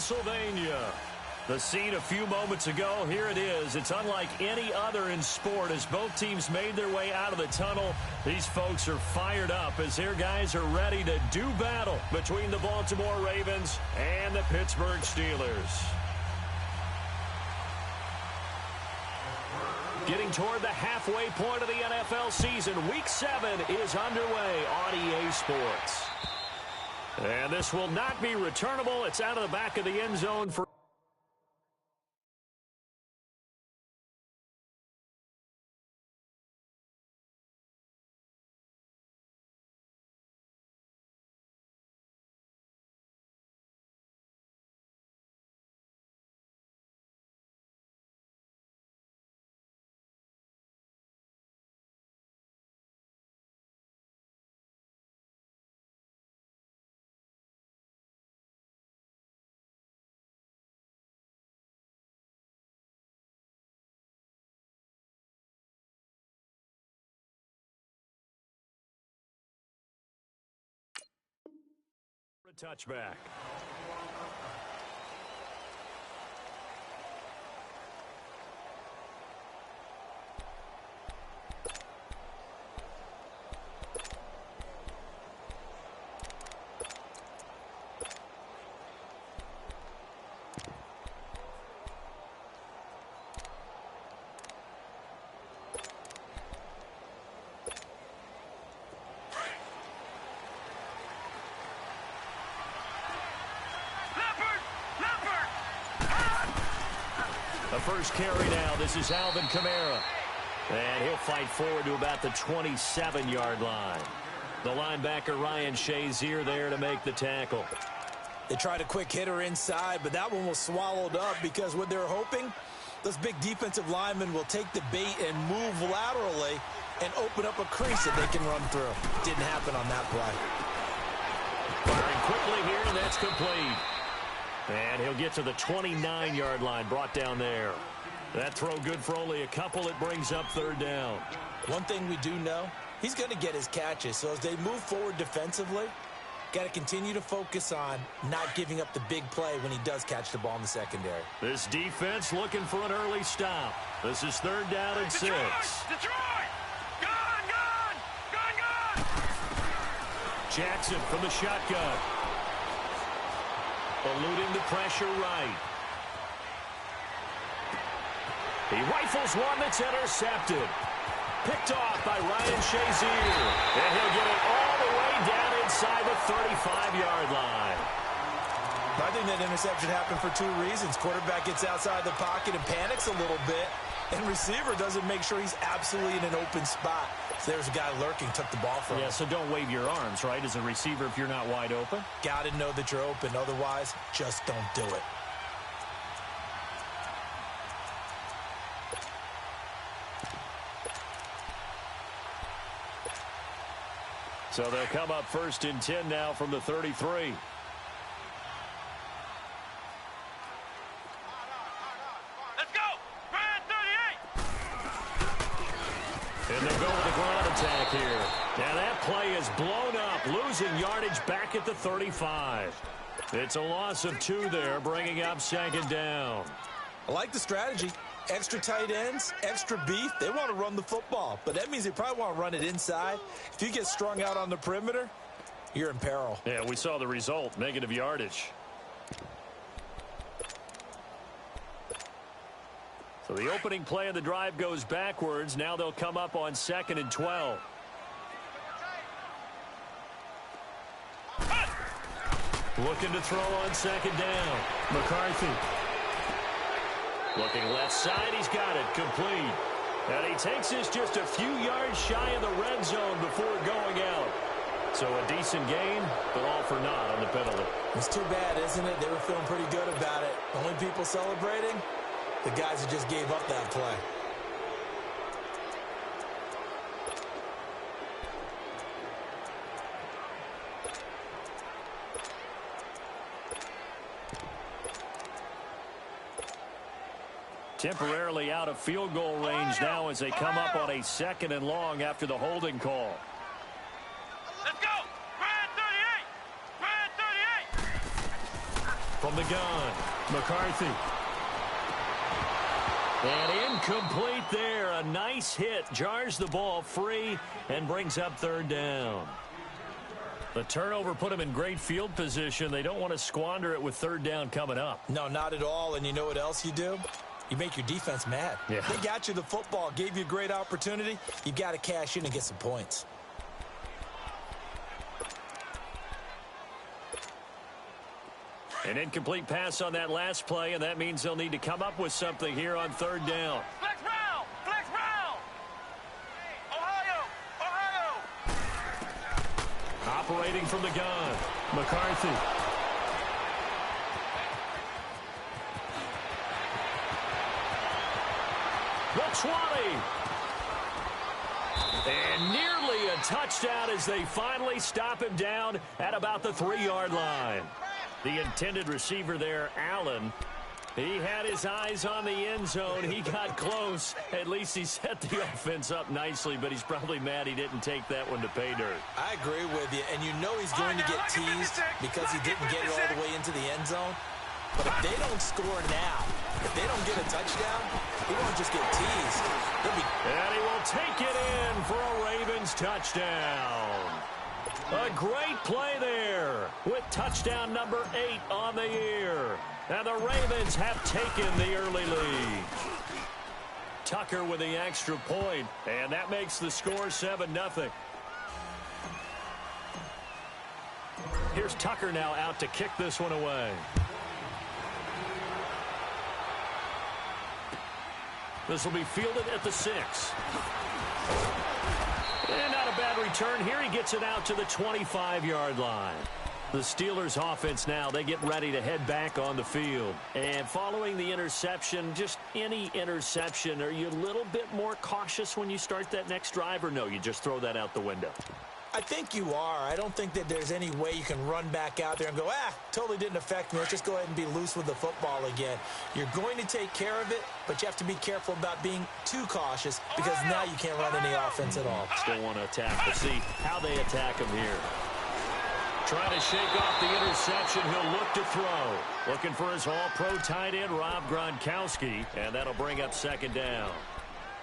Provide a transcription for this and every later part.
Pennsylvania. The scene a few moments ago, here it is. It's unlike any other in sport as both teams made their way out of the tunnel. These folks are fired up as their guys are ready to do battle between the Baltimore Ravens and the Pittsburgh Steelers. Getting toward the halfway point of the NFL season, Week 7 is underway on EA Sports. And this will not be returnable. It's out of the back of the end zone for a touchback. The first carry now. This is Alvin Kamara. And he'll fight forward to about the 27-yard line. The linebacker Ryan Shazier there to make the tackle. They tried a quick hitter inside, but that one was swallowed up because what they're hoping, those big defensive linemen will take the bait and move laterally and open up a crease that they can run through. Didn't happen on that play. Firing quickly here, and that's complete. And he'll get to the 29-yard line, brought down there. That throw good for only a couple. It brings up third down. One thing we do know, he's going to get his catches. So as they move forward defensively, got to continue to focus on not giving up the big play when he does catch the ball in the secondary. This defense looking for an early stop. This is third down and 6. Detroit! Gone! Jackson from the shotgun. Eluding the pressure right. He rifles one that's intercepted. Picked off by Ryan Shazier. And he'll get it all the way down inside the 35-yard line. I think that interception happened for 2 reasons. Quarterback gets outside the pocket and panics a little bit. And receiver doesn't make sure he's absolutely in an open spot. So there's a guy lurking, took the ball from him. Yeah, so don't wave your arms, right, as a receiver if you're not wide open. Got to know that you're open. Otherwise, just don't do it. So they'll come up 1st and 10 now from the 33. And they'll go with the ground attack here. Now that play is blown up, losing yardage back at the 35. It's a loss of 2 there, bringing up 2nd down. I like the strategy. Extra tight ends, extra beef. They want to run the football, but that means they probably want to run it inside. If you get strung out on the perimeter, you're in peril. Yeah, we saw the result, negative yardage. So the opening play of the drive goes backwards. Now they'll come up on 2nd and 12. Looking to throw on 2nd down. McCarthy. Looking left side. He's got it. Complete. And he takes this just a few yards shy of the red zone before going out. So a decent gain, but all for naught on the penalty. It's too bad, isn't it? They were feeling pretty good about it. Only people celebrating, the guys who just gave up that play. Temporarily out of field goal range now as they come up on a 2nd and long after the holding call. Let's go! Red 38! Red 38! From From the gun, McCarthy. And incomplete there. A nice hit. Jars the ball free and brings up third down. The turnover put them in great field position. They don't want to squander it with third down coming up. No, not at all. And you know what else you do? You make your defense mad. Yeah. They got you the football, gave you a great opportunity. You got to cash in and get some points. An incomplete pass on that last play, and that means they'll need to come up with something here on third down. Flex round! Flex round! Ohio! Operating from the gun, McCarthy. The 20. And nearly a touchdown as they finally stop him down at about the 3-yard line. The intended receiver there, Allen, he had his eyes on the end zone. He got close. At least he set the offense up nicely, but he's probably mad he didn't take that one to pay dirt. I agree with you, and you know he's going to get teased because he didn't get it all the way into the end zone. But if they don't score now, if they don't get a touchdown, he won't just get teased. And he will take it in for a Ravens touchdown. A great play there with touchdown number 8 on the year. And the Ravens have taken the early lead. Tucker with the extra point, and that makes the score 7-0. Here's Tucker now out to kick this one away. This will be fielded at the 6. And not a bad return here. He gets it out to the 25-yard line. The Steelers offense now, they get ready to head back on the field. And following the interception, just any interception, are you a little bit more cautious when you start that next drive, or no, you just throw that out the window? I think you are. I don't think that there's any way you can run back out there and go, totally didn't affect me. Let's just go ahead and be loose with the football again. You're going to take care of it, but you have to be careful about being too cautious because now you can't run any offense at all. Still want to attack. We'll see how they attack him here. Trying to shake off the interception. He'll look to throw. Looking for his all-pro tight end, Rob Gronkowski, and that'll bring up second down.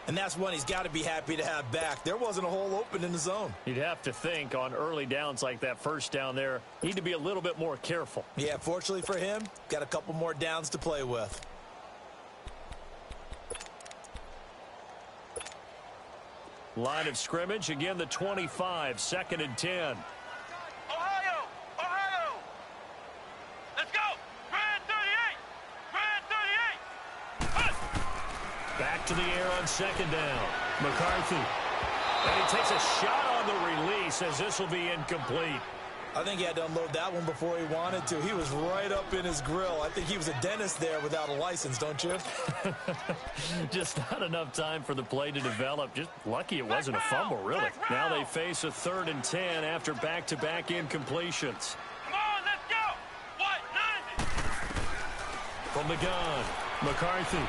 And that's one he's got to be happy to have back. There wasn't a hole open in the zone. You'd have to think on early downs like that first down there, need to be a little bit more careful. Yeah, fortunately for him, got a couple more downs to play with. Line of scrimmage, again the 25, 2nd and 10. Ohio! Ohio! Let's go! Grand 38! Grand 38! Back to the air on second down. McCarthy. And he takes a shot on the release as this will be incomplete. I think he had to unload that one before he wanted to. He was right up in his grill. I think he was a dentist there without a license, don't you? Just not enough time for the play to develop. Just lucky it wasn't a fumble, really. Now they face a 3rd and 10 after back-to-back incompletions. Come on, let's go! What? 90! From the gun, McCarthy.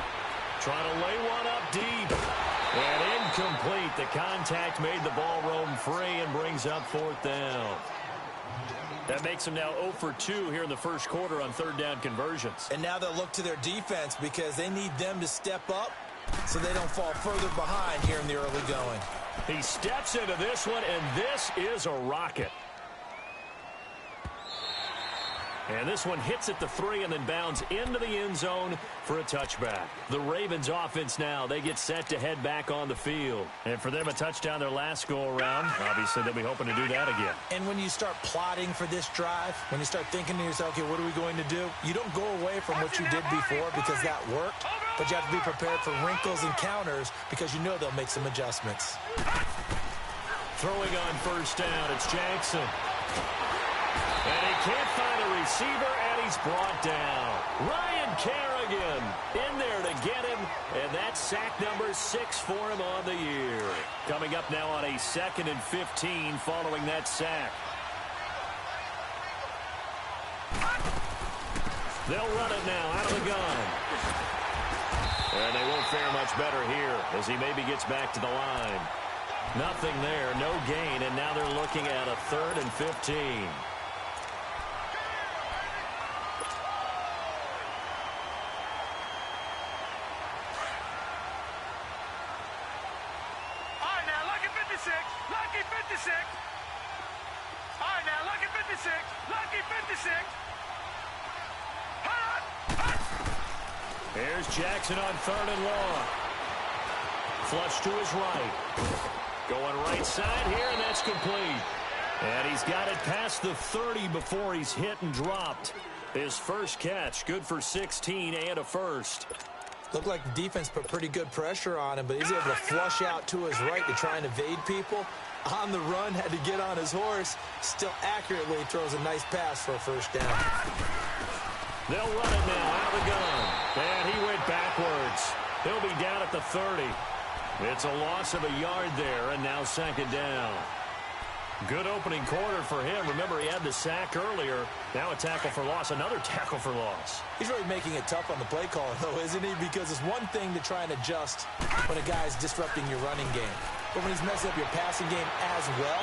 Trying to lay one up deep. And incomplete. The contact made the ball roam free and brings up 4th down. That makes them now 0 for 2 here in the first quarter on 3rd down conversions. And now they'll look to their defense because they need them to step up so they don't fall further behind here in the early going. He steps into this one, and this is a rocket. And this one hits at the 3 and then bounds into the end zone for a touchback. The Ravens offense now, they get set to head back on the field. And for them, a touchdown their last go-around. Obviously, they'll be hoping to do that again. And when you start plotting for this drive, when you start thinking to yourself, okay, what are we going to do? You don't go away from what you did before because that worked. But you have to be prepared for wrinkles and counters because you know they'll make some adjustments. Throwing on first down, it's Jackson. And he can't find a receiver, and he's brought down. Ryan Kerrigan in there to get him, and that's sack number 6 for him on the year. Coming up now on a 2nd and 15 following that sack. They'll run it now out of the gun. And they won't fare much better here as he maybe gets back to the line. Nothing there, no gain, and now they're looking at a 3rd and 15. 56. Lucky 56. All right, now, lucky 56. Lucky 56. Here's Jackson on 3rd and long. Flush to his right. Going right side here, and that's complete. And he's got it past the 30 before he's hit and dropped. His first catch, good for 16 and a first. Looked like the defense put pretty good pressure on him, but he's able to flush out to his right to try and evade people. On the run, had to get on his horse. Still accurately throws a nice pass for a first down. They'll run it now out of the gun. And he went backwards. He'll be down at the 30. It's a loss of a yard there, and now 2nd down. Good opening quarter for him. Remember, he had the sack earlier. Now a tackle for loss, another tackle for loss. He's really making it tough on the play caller, though, isn't he? Because it's one thing to try and adjust when a guy's disrupting your running game. But when he's messing up your passing game as well,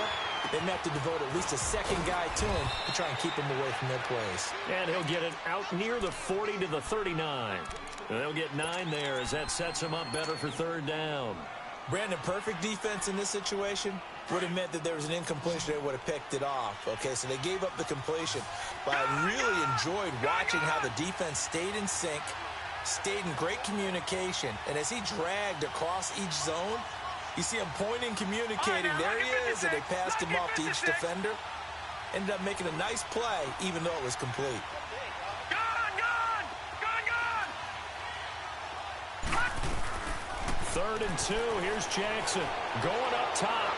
they may have to devote at least a second guy to him to try and keep him away from their plays. And he'll get it out near the 40 to the 39. They'll get 9 there as that sets him up better for 3rd down. Brandon, perfect defense in this situation would have meant that there was an incompletion. They would have picked it off. Okay, so they gave up the completion. But I really enjoyed watching how the defense stayed in sync, stayed in great communication. And as he dragged across each zone, you see him pointing, communicating. There he is, and they passed him off to each defender. Ended up making a nice play, even though it was complete. Third and 2. Here's Jackson going up top.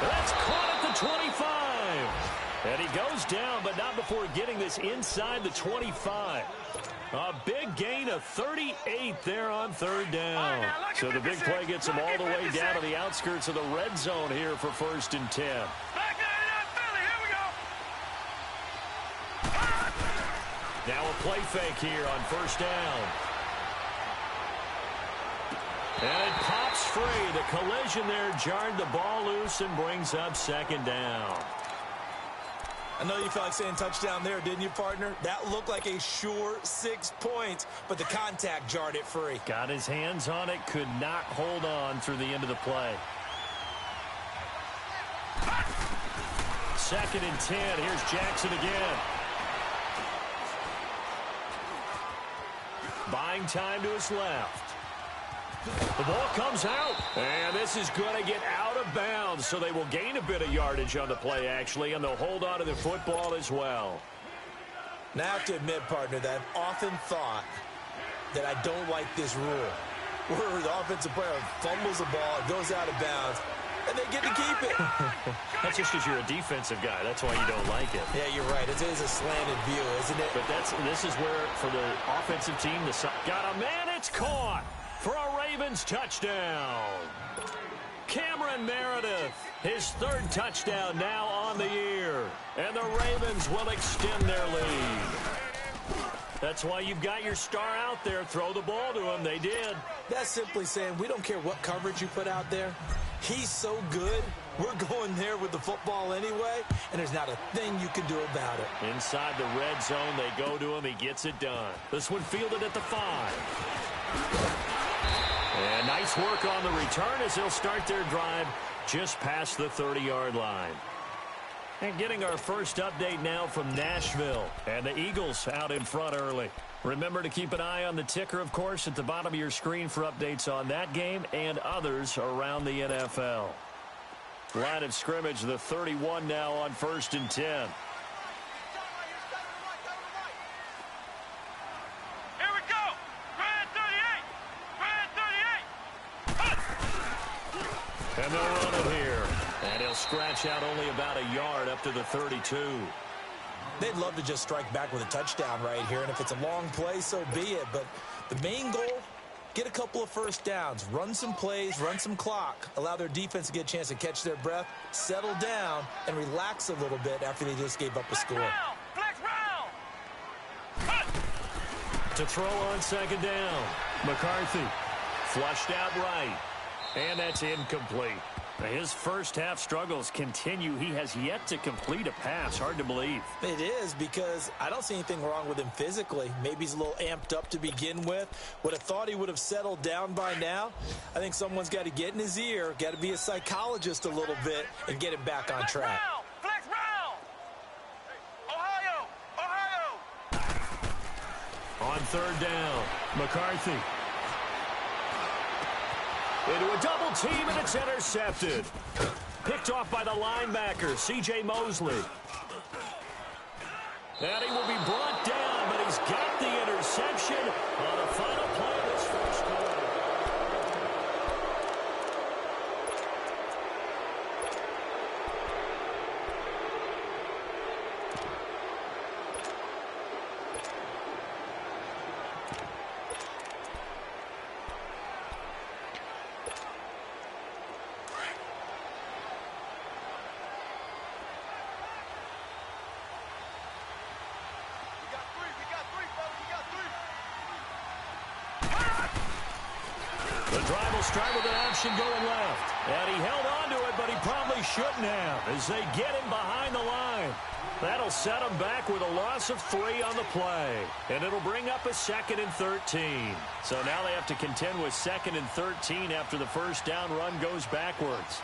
That's caught at the 25. And he goes down, but not before getting this inside the 25. A big gain of 38 there on 3rd down. So the big play gets him all the way down to the outskirts of the red zone here for 1st and 10. Now a play fake here on 1st down. And it pops free. The collision there jarred the ball loose and brings up 2nd down. I know you felt like saying touchdown there, didn't you, partner? That looked like a sure 6 points, but the contact jarred it free. Got his hands on it, could not hold on through the end of the play. 2nd and 10. Here's Jackson again. Buying time to his left. The ball comes out, and this is going to get out of bounds, so they will gain a bit of yardage on the play, actually, and they'll hold on to the football as well. Now, I have to admit, partner, that I've often thought that I don't like this rule, where the offensive player fumbles the ball, it goes out of bounds, and they get to keep it. That's just because you're a defensive guy. That's why you don't like it. Yeah, you're right. It is a slanted view, isn't it? But this is where, for the offensive team, got a man, it's caught for a Ravens touchdown. Cameron Meredith, his 3rd touchdown now on the year. And the Ravens will extend their lead. That's why you've got your star out there. Throw the ball to him. They did. That's simply saying we don't care what coverage you put out there. He's so good, we're going there with the football anyway, and there's not a thing you can do about it. Inside the red zone, they go to him. He gets it done. This one fielded at the 5. And nice work on the return as they'll start their drive just past the 30-yard line. And getting our first update now from Nashville. And the Eagles out in front early. Remember to keep an eye on the ticker, of course, at the bottom of your screen for updates on that game and others around the NFL. Line of scrimmage, the 31 now on 1st and 10. And they'll run it here. And he'll scratch out only about a yard up to the 32. They'd love to just strike back with a touchdown right here, and if it's a long play, so be it. But the main goal, get a couple of first downs, run some plays, run some clock, allow their defense to get a chance to catch their breath, settle down, and relax a little bit after they just gave up a score. To throw on 2nd down, McCarthy flushed out right. And that's incomplete. His first half struggles continue. He has yet to complete a pass. Hard to believe. It is, because I don't see anything wrong with him physically. Maybe he's a little amped up to begin with. Would have thought he would have settled down by now. I think someone's got to get in his ear, got to be a psychologist a little bit, and get him back on track. Flex round! Ohio! Ohio! On third down, McCarthy. Into a double team, and it's intercepted. Picked off by the linebacker, C.J. Mosley. And he will be brought down, but he's got the interception on the final play of this first quarter. The drive will start with an option going left. And he held on to it, but he probably shouldn't have as they get him behind the line. That'll set him back with a loss of 3 on the play. And it'll bring up a 2nd and 13. So now they have to contend with 2nd and 13 after the first down run goes backwards.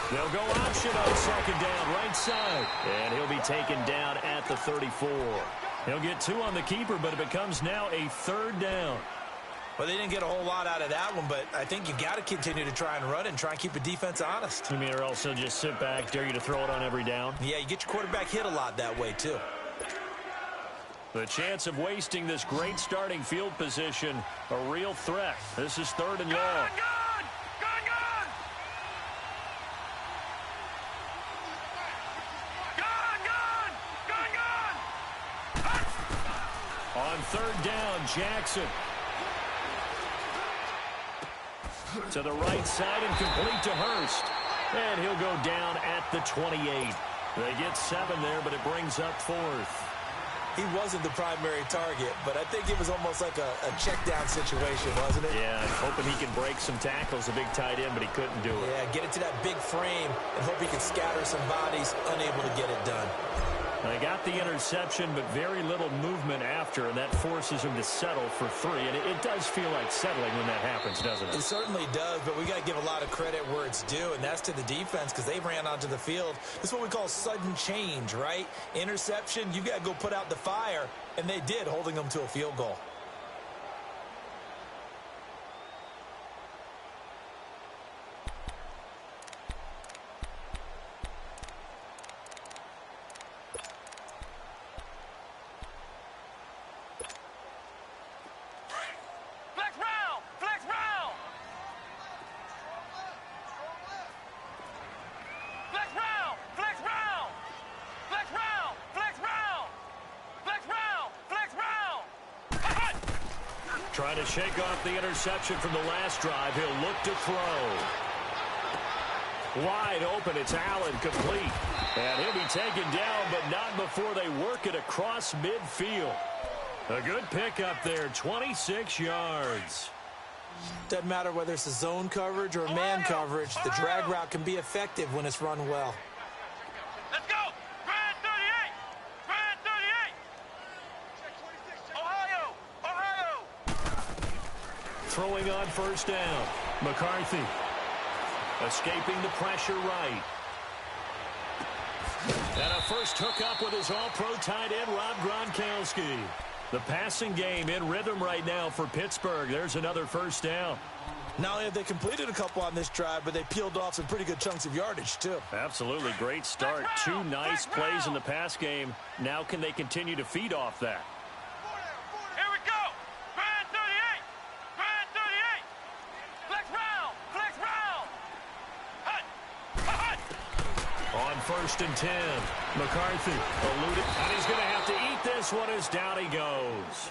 They'll go option on 2nd down, right side. And he'll be taken down at the 34. He'll get 2 on the keeper, but it becomes now a 3rd down. Well, they didn't get a whole lot out of that one, but I think you got to continue to try and run and try and keep the defense honest. You mean, or else they'll just sit back, dare you to throw it on every down? Yeah, you get your quarterback hit a lot that way, too. The chance of wasting this great starting field position, a real threat. This is 3rd and long. On 3rd down, Jackson. To the right side and complete to Hurst. And he'll go down at the 28. They get 7 there, but it brings up 4th. He wasn't the primary target, but I think it was almost like a check down situation, wasn't it? Yeah, hoping he can break some tackles, a big tight end, but he couldn't do it. Yeah, get it to that big frame and hope he can scatter some bodies, unable to get it done. They got the interception, but very little movement after, and that forces him to settle for 3. And it does feel like settling when that happens, doesn't it? It certainly does, but we got to give a lot of credit where it's due, and that's to the defense because they ran onto the field. This is what we call sudden change, right? Interception, you got to go put out the fire, and they did, holding them to a field goal. Trying to shake off the interception from the last drive. He'll look to throw. Wide open. It's Allen, complete. And he'll be taken down, but not before they work it across midfield. A good pickup there, 26 yards. Doesn't matter whether it's a zone coverage or man coverage. The drag route can be effective when it's run well. Let's go! Brand 38! Brand 38! Ohio! Ohio! Throwing on 1st down. McCarthy. Escaping the pressure right. And a first hookup with his all-pro tight end, Rob Gronkowski. The passing game in rhythm right now for Pittsburgh. There's another 1st down. Not only have they completed a couple on this drive, but they peeled off some pretty good chunks of yardage, too. Absolutely. Great start. 2 nice plays in the pass game. Now can they continue to feed off that? Here we go! Brand 38! Brand 38! Flex round! Flex round! Hut! Hut! On 1st and 10, McCarthy eluded, and he's going to have to eat this one as down he goes.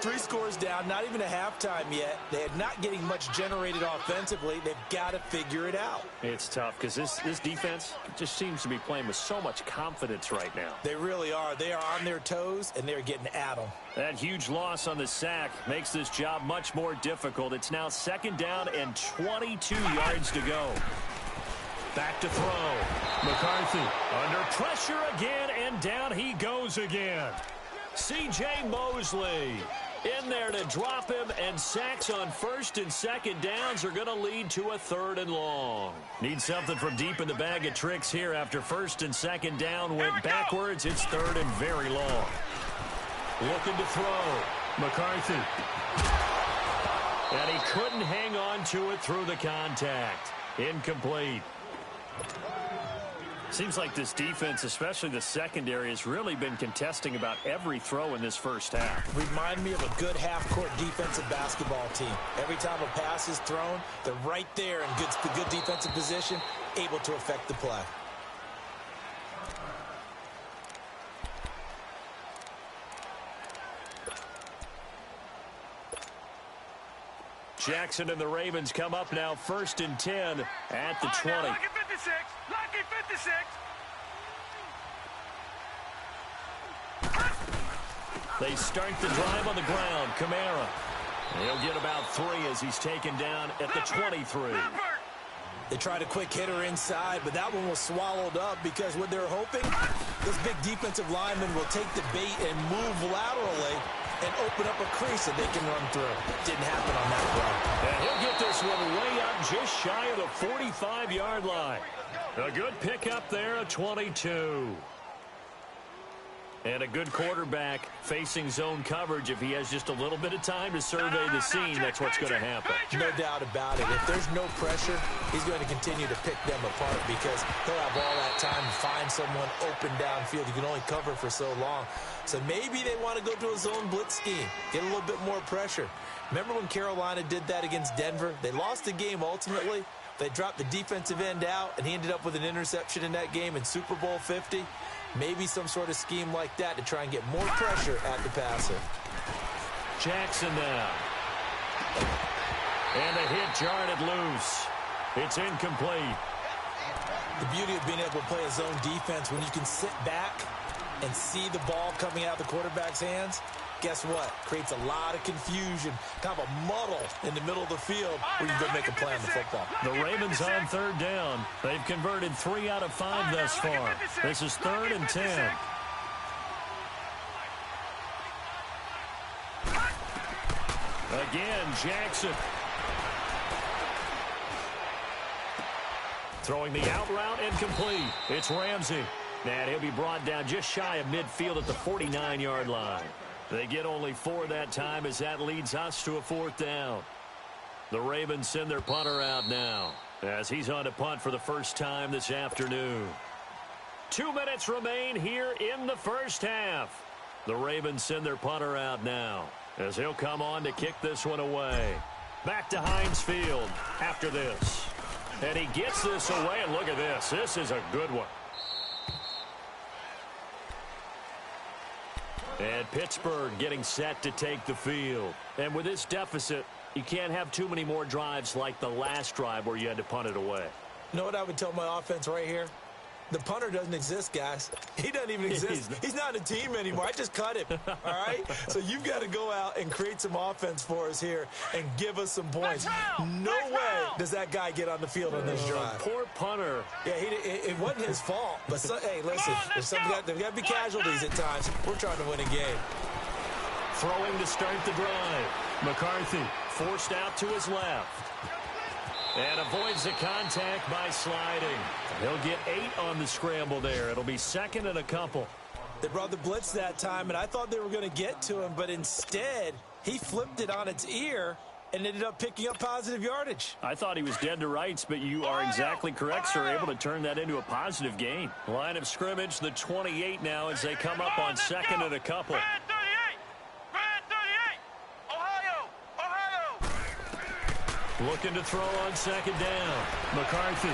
3 scores down, not even a halftime yet. They're not getting much generated offensively. They've got to figure it out. It's tough because this defense just seems to be playing with so much confidence right now. They really are. They are on their toes, and they're getting at them. That huge loss on the sack makes this job much more difficult. It's now 2nd down and 22 yards to go. Back to throw. McCarthy under pressure again, and down he goes again. C.J. Mosley in there to drop him, and sacks on 1st and 2nd downs are going to lead to a 3rd and long. Need something from deep in the bag of tricks here after 1st and 2nd down went backwards. It's 3rd and very long. Looking to throw. McCarthy. And he couldn't hang on to it through the contact. Incomplete. Seems like this defense, especially the secondary, has really been contesting about every throw in this first half. Remind me of a good half-court defensive basketball team. Every time a pass is thrown, they're right there in good defensive position, able to affect the play. Jackson and the Ravens come up now 1st and 10 at the 20. Lucky 56. Lucky 56. They start the drive on the ground. Kamara. He'll get about 3 as he's taken down at the 23. They tried a quick hitter inside, but that one was swallowed up because what they're hoping, this big defensive lineman will take the bait and move laterally and open up a crease that they can run through. Didn't happen on that play. And he'll get this one way up just shy of the 45-yard line. A good pickup there, a 22. And a good quarterback facing zone coverage. If he has just a little bit of time to survey the scene, that's what's going to happen. No doubt about it. If there's no pressure, he's going to continue to pick them apart because he'll have all that time to find someone open downfield. You can only cover for so long. So maybe they want to go to a zone blitz scheme, get a little bit more pressure. Remember when Carolina did that against Denver? They lost the game ultimately. They dropped the defensive end out, and he ended up with an interception in that game in Super Bowl 50. Maybe some sort of scheme like that to try and get more pressure at the passer. Jackson now. And the hit jarred it loose. It's incomplete. The beauty of being able to play a zone defense when you can sit back and see the ball coming out of the quarterback's hands, guess what? Creates a lot of confusion, kind of a muddle in the middle of the field where you can go make a play on the football. The Ravens on 3rd down. They've converted 3 out of 5 thus far. This is 3rd and 10. Again, Jackson. Throwing the out route incomplete. It's Ramsey. And he'll be brought down just shy of midfield at the 49-yard line. They get only 4 that time as that leads us to a 4th down. The Ravens send their punter out now as he's on to punt for the first time this afternoon. 2 minutes remain here in the first half. The Ravens send their punter out now as he'll come on to kick this one away. Back to Heinz Field after this. And he gets this away, and look at this. This is a good one. And Pittsburgh getting set to take the field. And with this deficit, you can't have too many more drives like the last drive where you had to punt it away. You know what I would tell my offense right here? The punter doesn't exist, guys. He doesn't even exist. He's not a team anymore. I just cut him, all right? So you've got to go out and create some offense for us here and give us some points. No way does that guy get on the field on this drive. Poor punter. Yeah, it wasn't his fault. But, hey, listen, there's got to be casualties at times. We're trying to win a game. Throwing to start the drive. McCarthy forced out to his left. And avoids the contact by sliding. He'll get 8 on the scramble there. It'll be 2nd and a couple. They brought the blitz that time, and I thought they were going to get to him, but instead, he flipped it on its ear and ended up picking up positive yardage. I thought he was dead to rights, but you are exactly correct, sir. Able to turn that into a positive gain. Line of scrimmage, the 28 now as they come up on 2nd and a couple. Looking to throw on 2nd down. McCarthy.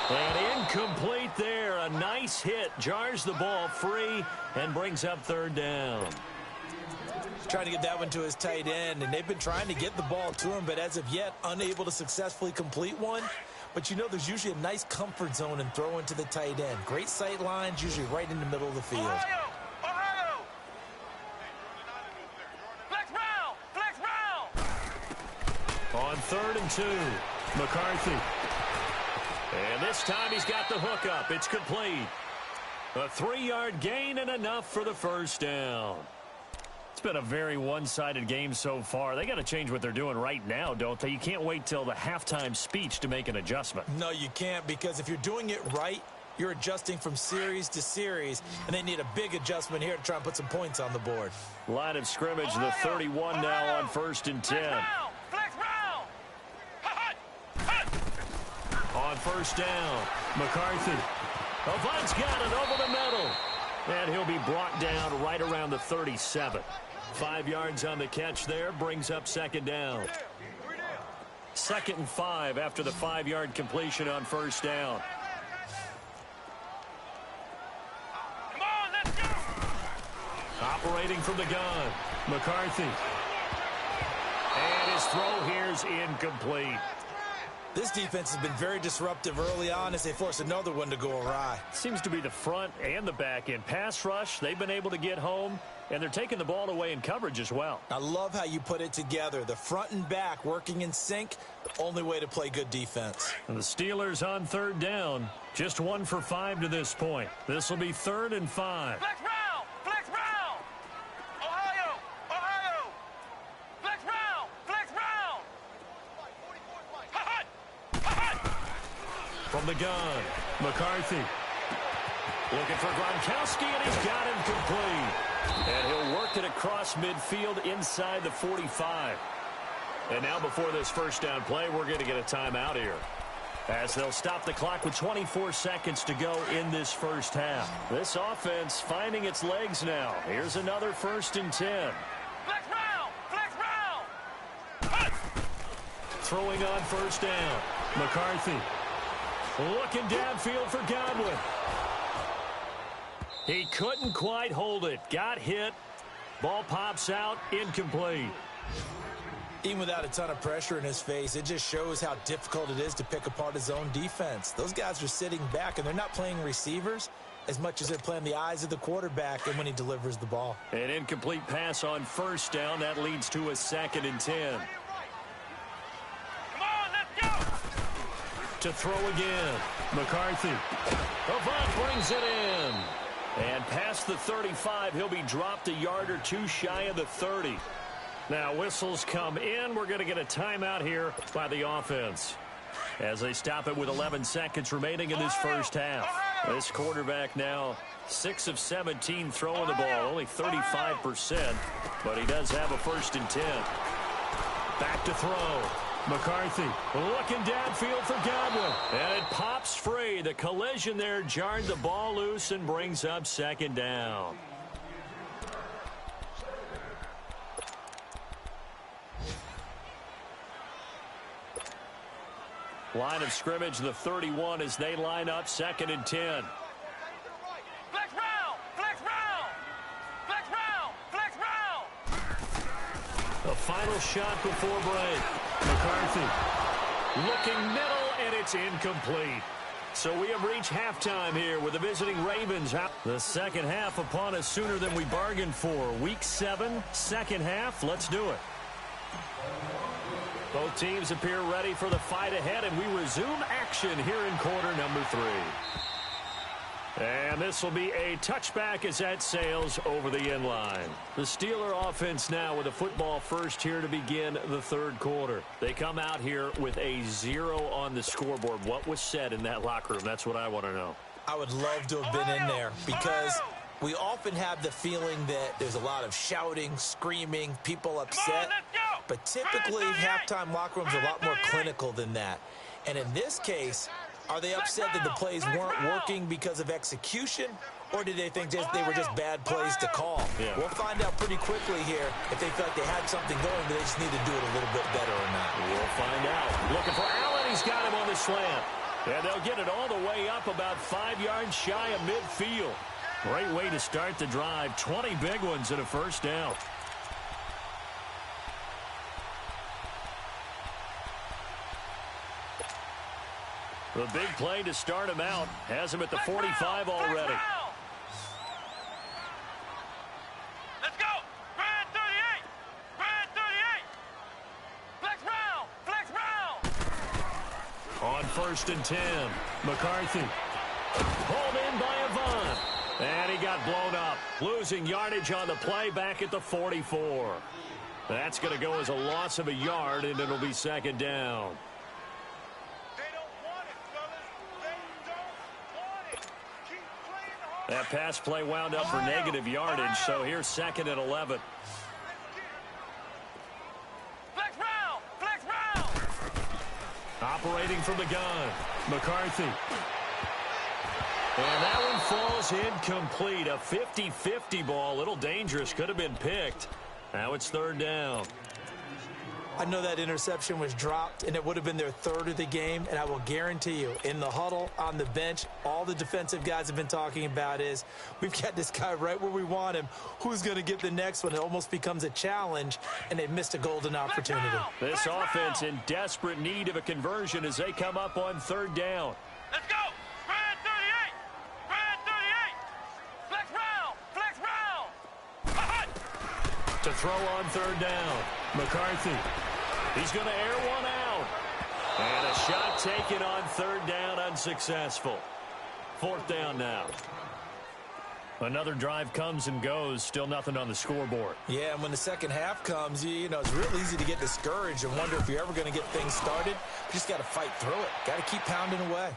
And incomplete there. A nice hit. Jars the ball free and brings up 3rd down. Trying to get that one to his tight end, and they've been trying to get the ball to him, but as of yet, unable to successfully complete one. But you know, there's usually a nice comfort zone in throwing to the tight end. Great sight lines, usually right in the middle of the field. Ohio! Ohio! Flex round! Flex round! On 3rd and 2, McCarthy. And this time he's got the hook up. It's complete. A 3-yard gain and enough for the first down. It's been a very one-sided game so far. They got to change what they're doing right now, don't they? You can't wait till the halftime speech to make an adjustment. No, you can't, because if you're doing it right, you're adjusting from series to series, and they need a big adjustment here to try and put some points on the board. Line of scrimmage, the 31 now on 1st and 10. Flex round! On 1st down, McCarthy. Avant's got it over the middle. And he'll be brought down right around the 37. 5 yards on the catch there, brings up 2nd down. 2nd and 5 after the 5-yard completion on 1st down. Come on, let's go! Operating from the gun, McCarthy. And his throw here's incomplete. This defense has been very disruptive early on as they force another one to go awry. Seems to be the front and the back end. Pass rush, they've been able to get home, and they're taking the ball away in coverage as well. I love how you put it together. The front and back working in sync, only way to play good defense. And the Steelers on 3rd down, just 1 for 5 to this point. This will be 3rd and 5. Flex round! Flex round! Ohio! Ohio! Flex round! Flex round! From the gun, McCarthy. Looking for Gronkowski, and he's got him complete. And he'll work it across midfield inside the 45. And now before this first down play, we're going to get a timeout here, as they'll stop the clock with 24 seconds to go in this first half. This offense finding its legs now. Here's another 1st and 10. Flex round! Flex round! Throwing on 1st down, McCarthy. Looking downfield for Godwin. He couldn't quite hold it. Got hit. Ball pops out. Incomplete. Even without a ton of pressure in his face, it just shows how difficult it is to pick apart his own defense. Those guys are sitting back, and they're not playing receivers as much as they're playing the eyes of the quarterback and when he delivers the ball. An incomplete pass on 1st down. That leads to a 2nd and 10. Come on, let's go! To throw again, McCarthy. Avant brings it in. And past the 35, he'll be dropped a yard or two shy of the 30. Now whistles come in. We're going to get a timeout here by the offense, as they stop it with 11 seconds remaining in this first half. This quarterback now 6 of 17 throwing the ball, only 35%, but he does have a 1st and 10. Back to throw. McCarthy looking downfield for Godwin, and it pops free. The collision there jarred the ball loose and brings up 2nd down. Line of scrimmage, the 31, as they line up 2nd and 10. Flex round! Flex round! Flex round! Flex round! The final shot before break. McCarthy looking middle, and it's incomplete. So we have reached halftime here with the visiting Ravens out. The second half upon us sooner than we bargained for. Week 7, second half. Let's do it. Both teams appear ready for the fight ahead, and we resume action here in quarter number 3. And this will be a touchback as that sails over the end line. The Steeler offense now with a football first here to begin the 3rd quarter. They come out here with a 0 on the scoreboard. What was said in that locker room? That's what I want to know. I would love to have been in there, because we often have the feeling that there's a lot of shouting, screaming, people upset. But typically, halftime locker rooms are a lot more clinical than that. And in this case, are they upset that the plays weren't working because of execution, or did they think they were just bad plays to call? Yeah. We'll find out pretty quickly here if they felt like they had something going, but they just need to do it a little bit better or not. We'll find out. Looking for Allen. He's got him on the slant. And they'll get it all the way up about 5 yards shy of midfield. Great way to start the drive. 20 big ones and a first down. The big play to start him out has him at the 45 already. Let's go. Brand 38. Brand 38. Flex round. Flex round. On 1st and 10, McCarthy. Pulled in by Avant. And he got blown up. Losing yardage on the play back at the 44. That's going to go as a loss of a yard, and it'll be 2nd down. They don't want it, fellas. They don't want it. Keep playing hard. That pass play wound up for negative yardage, so here's 2nd and 11. Flex round. Flex round. Operating from the gun, McCarthy. And that one falls incomplete. A 50-50 ball. A little dangerous. Could have been picked. Now it's 3rd down. I know that interception was dropped, and it would have been their 3rd of the game, and I will guarantee you, in the huddle, on the bench, all the defensive guys have been talking about is, we've got this guy right where we want him. Who's going to get the next one? It almost becomes a challenge, and they've missed a golden opportunity. This offense in desperate need of a conversion as they come up on 3rd down. Let's go. Brand 38. Brand 38. Flex round. Flex round. To throw on 3rd down, McCarthy. He's going to air one out. And a shot taken on 3rd down, unsuccessful. 4th down now. Another drive comes and goes. Still nothing on the scoreboard. Yeah, and when the second half comes, you know, it's real easy to get discouraged and wonder if you're ever going to get things started. You just got to fight through it. Got to keep pounding away.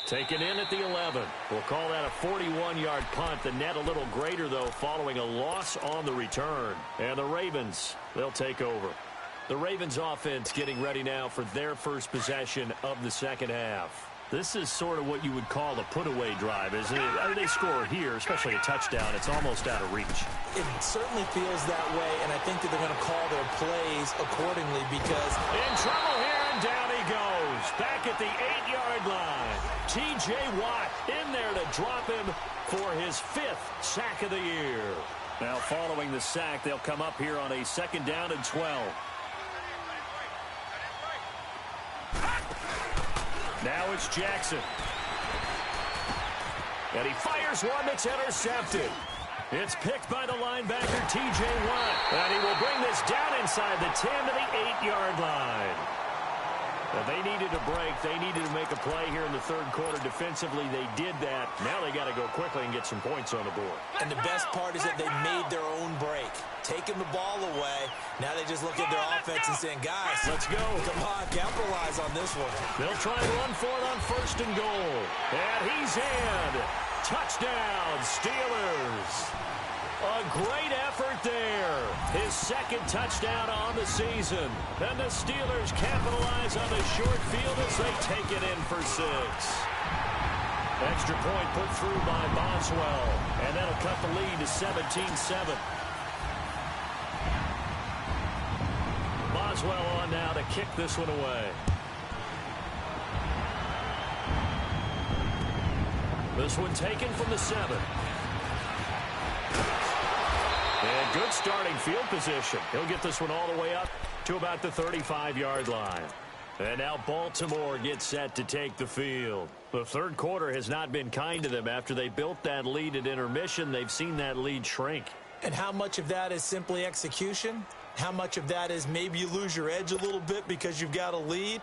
Taken in at the 11. We'll call that a 41-yard punt. The net a little greater, though, following a loss on the return. And the Ravens, they'll take over. The Ravens offense getting ready now for their first possession of the second half. This is sort of what you would call a put-away drive, isn't it? I mean, they score here, especially a touchdown. It's almost out of reach. It certainly feels that way, and I think that they're going to call their plays accordingly because... In trouble here, and down he goes. Back at the 8-yard line. T.J. Watt in there to drop him for his 5th sack of the year. Now, following the sack, they'll come up here on a 2nd down and 12. Now it's Jackson. And he fires one that's intercepted. It's picked by the linebacker, T.J. Watt. And he will bring this down inside the 10 to the 8-yard line. Now they needed a break. They needed to make a play here in the 3rd quarter. Defensively, they did that. Now they got to go quickly and get some points on the board. And the best part is that they made their own break. Taking the ball away. Now they just look at their offense and saying, guys, let's go. Come on, capitalize on this one. They'll try and run for it on 1st and goal. And he's in. Touchdown, Steelers. A great effort there. His 2nd touchdown on the season. And the Steelers capitalize on the short field as they take it in for 6. Extra point put through by Boswell. And that'll cut the lead to 17-7. Boswell on now to kick this one away. This one taken from the 7. And good starting field position. He'll get this one all the way up to about the 35-yard line. And now Baltimore gets set to take the field. The 3rd quarter has not been kind to them. After they built that lead at intermission, they've seen that lead shrink. And how much of that is simply execution? How much of that is maybe you lose your edge a little bit because you've got a lead?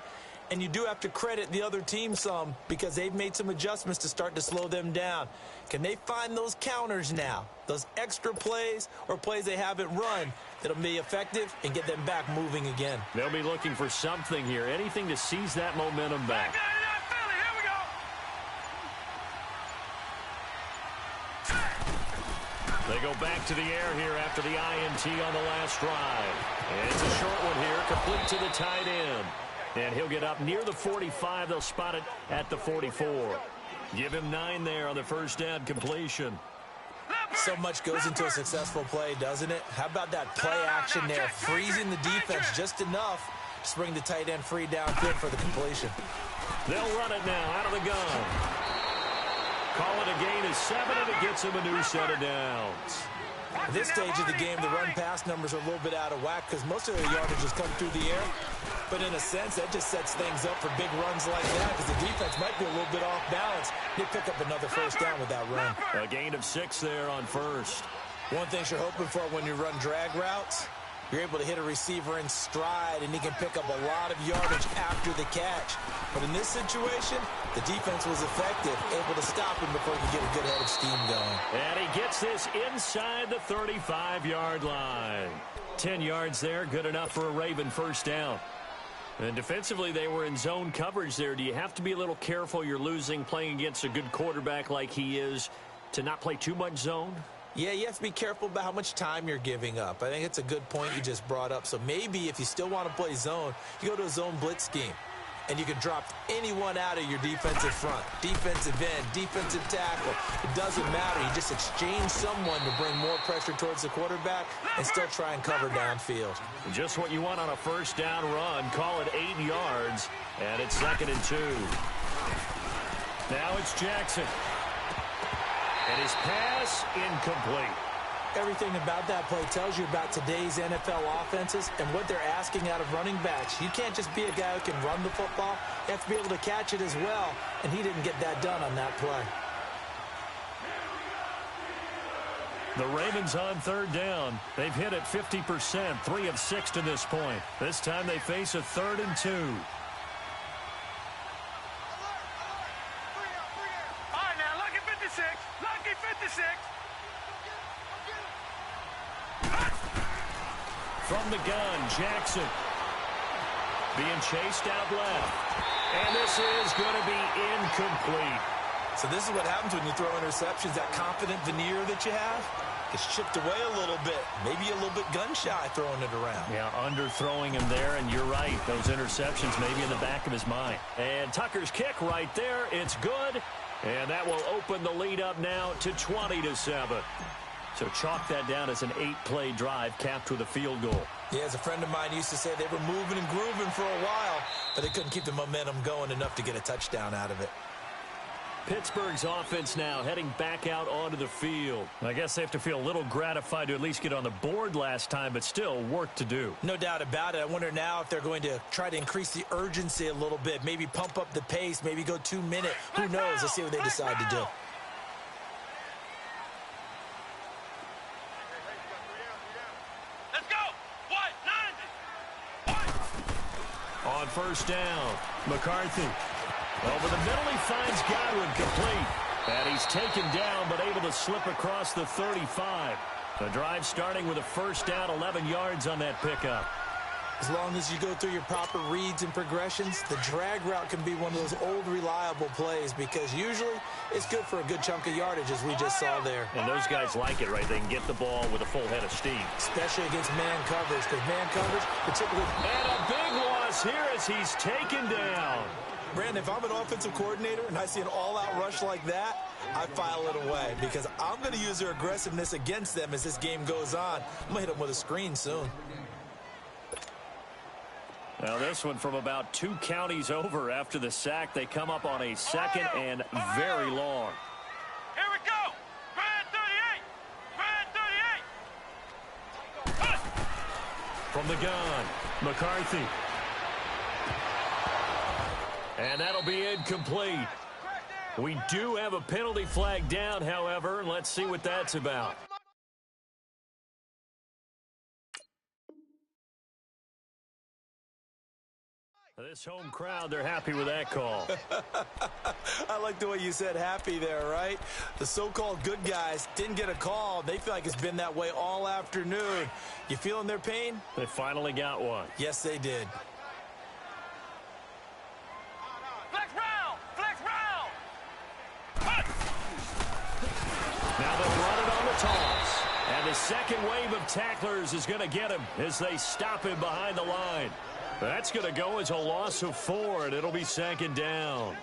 And you do have to credit the other team some because they've made some adjustments to start to slow them down. Can they find those counters now, those extra plays or plays they haven't run that'll be effective and get them back moving again? They'll be looking for something here, anything to seize that momentum back. They go back to the air here after the INT on the last drive. And it's a short one here, complete to the tight end. And he'll get up near the 45. They'll spot it at the 44. Give him 9 there on the 1st down completion. So much goes into a successful play, doesn't it? How about that play action there, freezing the defense just enough to bring the tight end free downfield for the completion. They'll run it now out of the gun. Call it a gain of 7, and it gets him a new set of downs. At this stage of the game, the run-pass numbers are a little bit out of whack because most of their yardage has come through the air. But in a sense, that just sets things up for big runs like that because the defense might be a little bit off balance. They pick up another first down with that run. A gain of 6 there on first. One thing you're hoping for when you run drag routes, you're able to hit a receiver in stride, and he can pick up a lot of yardage after the catch. But in this situation, the defense was effective, able to stop him before he could get a good head of steam going. And he gets this inside the 35-yard line. 10 yards there, good enough for a Raven first down. And defensively, they were in zone coverage there. Do you have to be a little careful? You're losing, playing against a good quarterback like he is, to not play too much zone? Yeah, you have to be careful about how much time you're giving up. I think it's a good point you just brought up. So maybe if you still want to play zone, you go to a zone blitz scheme. And you can drop anyone out of your defensive front. Defensive end, defensive tackle. It doesn't matter. You just exchange someone to bring more pressure towards the quarterback and still try and cover downfield. Just what you want on a first down run. Call it 8 yards. And it's 2nd and 2. Now it's Jackson. And his pass incomplete. Everything about that play tells you about today's NFL offenses and what they're asking out of running backs. You can't just be a guy who can run the football. You have to be able to catch it as well, and he didn't get that done on that play. The Ravens on 3rd down. They've hit it 50%, 3 of 6 to this point. This time they face a 3rd and 2. All right, now, lucky 56. Lucky 56. From the gun, Jackson. Being chased out left. And this is going to be incomplete. So this is what happens when you throw interceptions. That confident veneer that you have gets chipped away a little bit. Maybe a little bit gun-shy throwing it around. Yeah, underthrowing him there, and you're right. Those interceptions maybe in the back of his mind. And Tucker's kick right there. It's good. And that will open the lead up now to 20-7. So chalk that down as an 8-play drive capped with a field goal. Yeah, as a friend of mine used to say, they were moving and grooving for a while, but they couldn't keep the momentum going enough to get a touchdown out of it. Pittsburgh's offense now heading back out onto the field. I guess they have to feel a little gratified to at least get on the board last time, but still work to do. No doubt about it. I wonder now if they're going to try to increase the urgency a little bit, maybe pump up the pace, maybe go 2-minute. Who knows? Let's see what they decide to do. On first down, McCarthy. Over the middle, he finds Godwin complete. And he's taken down, but able to slip across the 35. The drive starting with a first down, 11 yards on that pickup. As long as you go through your proper reads and progressions, the drag route can be one of those old reliable plays because usually it's good for a good chunk of yardage, as we just saw there. And those guys like it, right? They can get the ball with a full head of steam. Especially against man coverage, because man coverage, particularly... And a big loss here as he's taken down. Brandon, if I'm an offensive coordinator and I see an all-out rush like that, I file it away because I'm going to use their aggressiveness against them as this game goes on. I'm going to hit them with a screen soon. Now this one from about 2 counties over after the sack. They come up on a 2nd and very long. Here we go. Brand 38. Brand 38. From the gun, McCarthy. And that'll be incomplete. We do have a penalty flag down, however. Let's see what that's about. This home crowd, they're happy with that call. I like the way you said happy there, right? The so-called good guys didn't get a call. They feel like it's been that way all afternoon. You feeling their pain? They finally got one. Yes, they did. Flex round. Flex round. Now they'll run it on the toss. And the second wave of tacklers is going to get him as they stop him behind the line. That's going to go as a loss of 4, and it'll be 2nd down.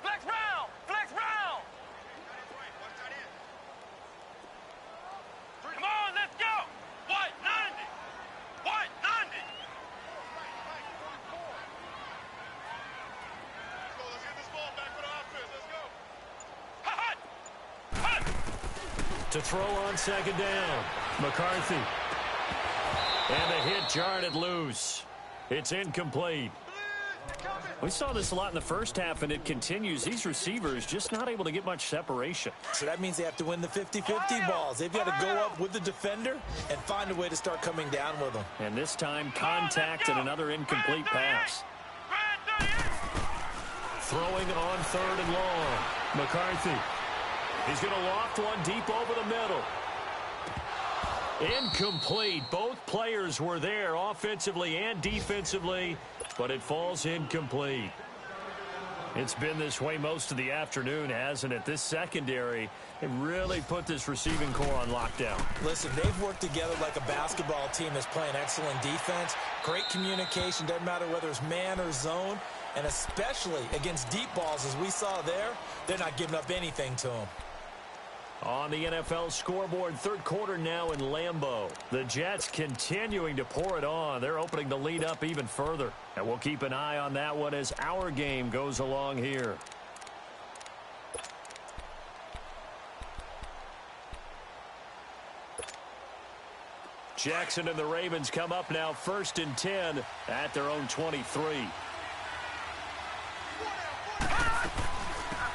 Flex round. Flex round. Come on, let's go. What? 9. to throw on second down. McCarthy. And the hit jarred it loose. It's incomplete. We saw this a lot in the first half, and it continues. These receivers just not able to get much separation. So that means they have to win the 50-50 balls. They've got to go up with the defender and find a way to start coming down with them. And this time, contact and another incomplete pass. Throwing on third and long. McCarthy. He's going to loft one deep over the middle. Incomplete. Both players were there offensively and defensively, but it falls incomplete. It's been this way most of the afternoon, hasn't it? This secondary, it really put this receiving core on lockdown. Listen, they've worked together like a basketball team that's playing excellent defense. Great communication, doesn't matter whether it's man or zone. And especially against deep balls, as we saw there, they're not giving up anything to them. On the NFL scoreboard, third quarter now in Lambeau. The Jets continuing to pour it on. They're opening the lead up even further. And we'll keep an eye on that one as our game goes along here. Jackson and the Ravens come up now 1st and 10 at their own 23.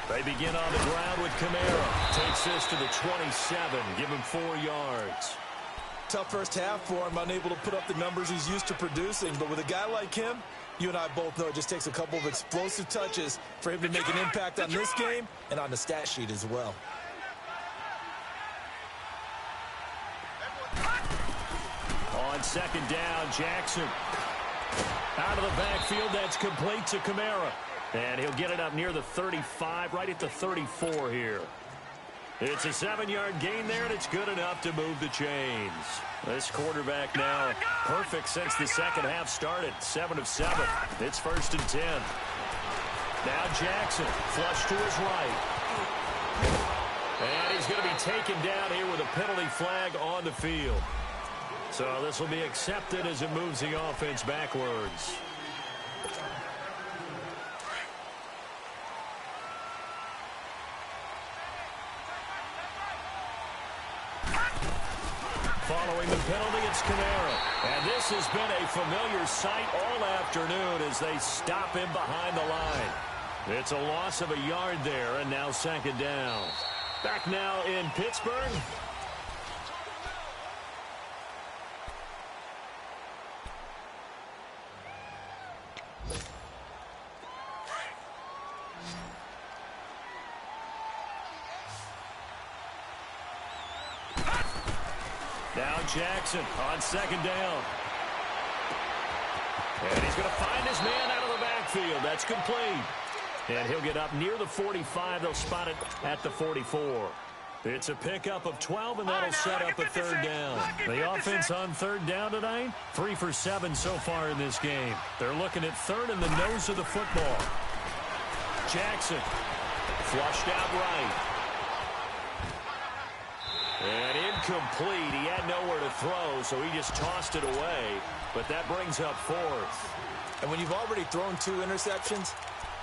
They begin on the ground with Kamara. Takes this to the 27. Give him 4 yards. Tough first half for him, unable to put up the numbers he's used to producing. But with a guy like him, you and I both know it just takes a couple of explosive touches for him to make an impact on this game and on the stat sheet as well. On second down, Jackson. Out of the backfield, that's complete to Kamara. And he'll get it up near the 35, right at the 34 here. It's a 7-yard gain there, and it's good enough to move the chains. This quarterback now perfect since the second half started. 7 of 7. It's 1st and 10. Now Jackson, flush to his right. And he's going to be taken down here with a penalty flag on the field. So this will be accepted as it moves the offense backwards. Following the penalty, it's Kamara. And this has been a familiar sight all afternoon as they stop him behind the line. It's a loss of a yard there, and now second down. Back now in Pittsburgh. Now Jackson on second down. And he's going to find his man out of the backfield. That's complete. And he'll get up near the 45. They'll spot it at the 44. It's a pickup of 12, and that'll set up a third down. The offense on third down tonight, 3 for 7 so far in this game. They're looking at third in the nose of the football. Jackson flushed out right. And incomplete. He had nowhere to throw, so he just tossed it away. But that brings up 4th. And when you've already thrown 2 interceptions,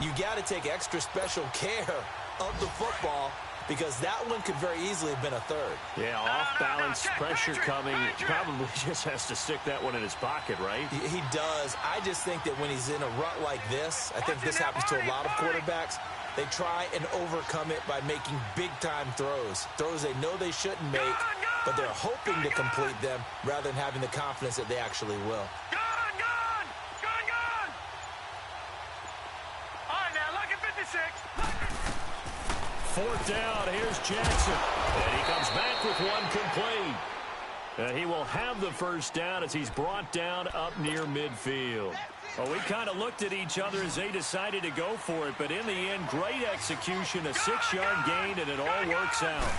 you got to take extra special care of the football because that one could very easily have been a third. Yeah, off-balance, pressure coming. Probably just has to stick that one in his pocket, right? He does. I just think that when he's in a rut like this, I think this happens to a lot of quarterbacks, they try and overcome it by making big-time throws. Throws they know they shouldn't make, but they're hoping to complete them rather than having the confidence that they actually will. All right, now, look at 56. 4th down, here's Jackson. And he comes back with one complete. And he will have the first down as he's brought down up near midfield. Well, we kind of looked at each other as they decided to go for it, but in the end, great execution, a 6-yard gain, and it all works out.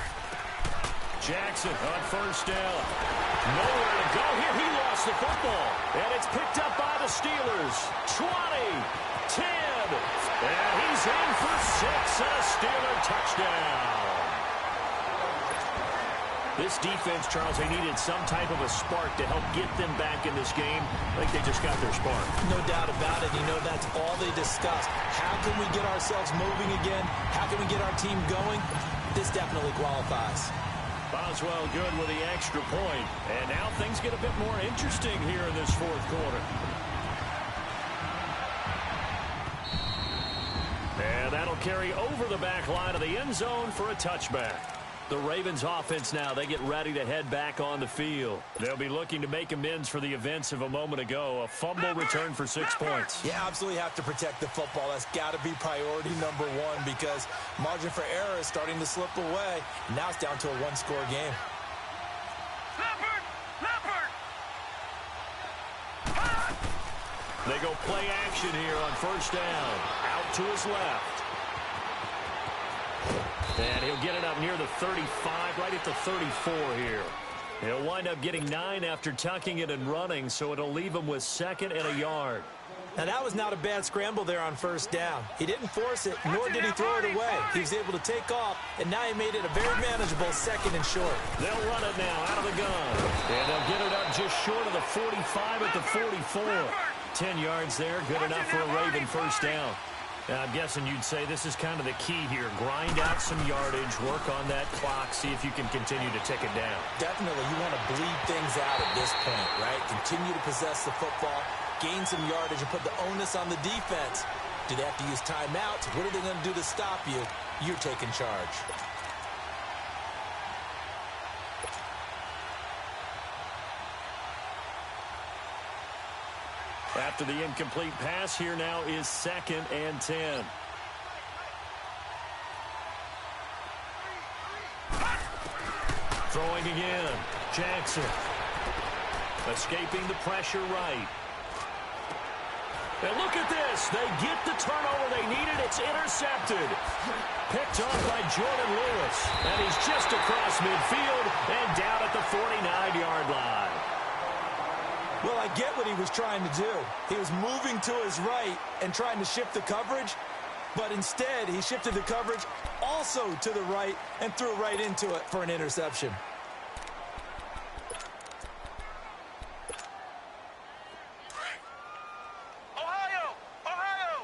Jackson on first down. Nowhere to go here. He lost the football, and it's picked up by the Steelers. 20, 10, and he's in for 6 and a Steeler touchdown. This defense, Charles, they needed some type of a spark to help get them back in this game. I think they just got their spark. No doubt about it. You know, that's all they discussed. How can we get ourselves moving again? How can we get our team going? This definitely qualifies. Boswell good with the extra point. And now things get a bit more interesting here in this fourth quarter. And that'll carry over the back line of the end zone for a touchback. The Ravens offense now, they get ready to head back on the field. They'll be looking to make amends for the events of a moment ago. A fumble return for 6 points. You absolutely have to protect the football. That's got to be priority number one because margin for error is starting to slip away. Now it's down to a one-score game. Leopard! Leopard! They go play action here on first down. Out to his left. And he'll get it up near the 35, right at the 34 here. He'll wind up getting 9 after tucking it and running, so it'll leave him with 2nd and a yard. Now, that was not a bad scramble there on first down. He didn't force it, nor did he throw it away. He was able to take off, and now he made it a very manageable 2nd and short. They'll run it now out of the gun. And they'll get it up just short of the 45 at the 44. 10 yards there, good enough for a Raven first down. Now, I'm guessing you'd say this is kind of the key here. Grind out some yardage, work on that clock, see if you can continue to tick it down. Definitely, you want to bleed things out at this point, right? Continue to possess the football, gain some yardage, and put the onus on the defense. Do they have to use timeouts? What are they going to do to stop you? You're taking charge. After the incomplete pass, here now is 2nd and 10. Throwing again. Jackson. Escaping the pressure right. And look at this. They get the turnover they needed. It's intercepted. Picked off by Jordan Lewis. And he's just across midfield and down at the 49-yard line. Well, I get what he was trying to do. He was moving to his right and trying to shift the coverage, but instead he shifted the coverage also to the right and threw right into it for an interception. Ohio! Ohio!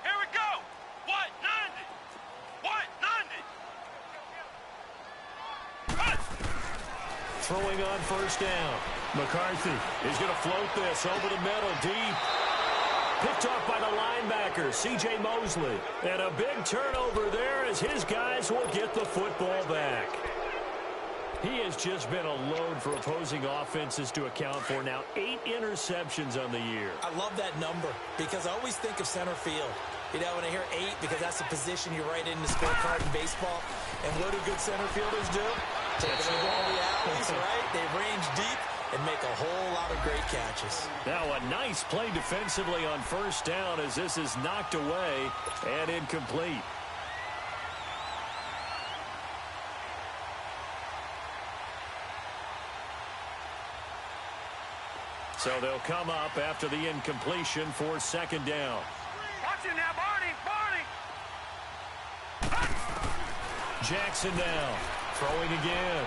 Here we go! What? 90! What? 90! Throwing on first down. McCarthy is going to float this over the middle, deep. Picked off by the linebacker, C.J. Mosley. And a big turnover there as his guys will get the football back. He has just been a load for opposing offenses to account for. Now 8 interceptions on the year. I love that number because I always think of center field. You know, when I hear 8, because that's the position you write in the scorecard in baseball. And what do good center fielders do? Take away all the alleys, right? They range deep and make a whole lot of great catches. Now a nice play defensively on first down as this is knocked away and incomplete. So they'll come up after the incompletion for 2nd down. Watch it now, Barney! Barney! Jackson now, throwing again.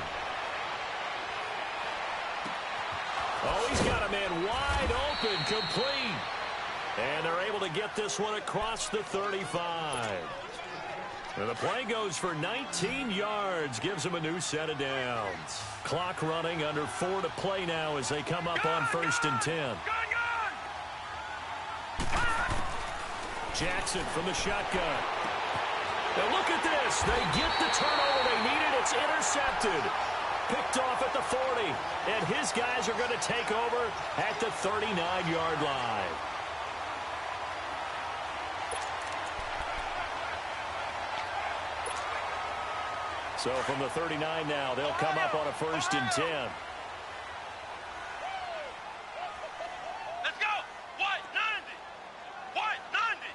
Oh, he's got a man wide open, complete. And they're able to get this one across the 35. And the play goes for 19 yards, gives them a new set of downs. Clock running, under 4 to play now as they come up on 1st and 10. Jackson from the shotgun. Now look at this. They get the turnover they needed. It's intercepted. Picked off at the 40. And his guys are going to take over at the 39-yard line. So from the 39 now, they'll come up on a 1st and 10. Let's go! What? 90! What? 90!